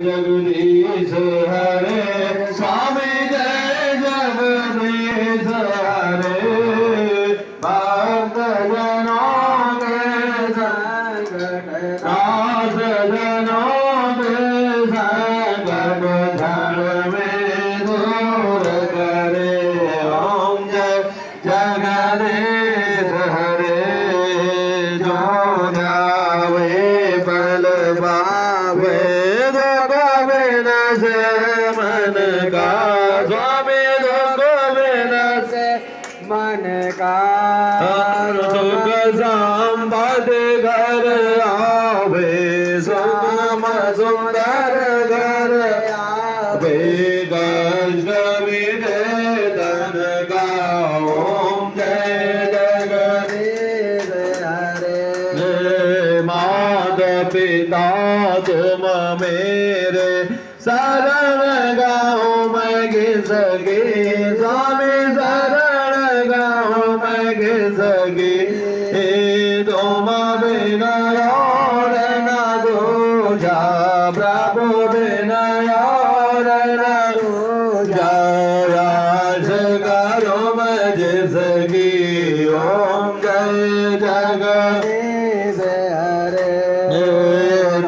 जगदीश हरे स्वामी जय जगदीश हरे भक्त जनों के संकट नाश जनों के संकट धर्म में दूर करे ओम जय जगदीश हरे जो जावे बल पावे मन का स्वामी दुख से मन का सुख संपद घर आवे सुगम सुंदर घर आवे कष्ट मिटे धन का ओम जय जगदीश हरे माता पिता तुम मेरे शरण गाँव में घिसगी स्वामी शरण गाँव में घिसगी तुम बिना और न दूजा प्रभु बिना और न दूजा राज करो मैं जिसगी ओम जय जगदीश हरे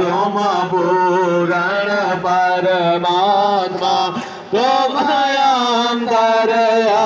तुम पूरण परमात्मा तुम अंतरयामी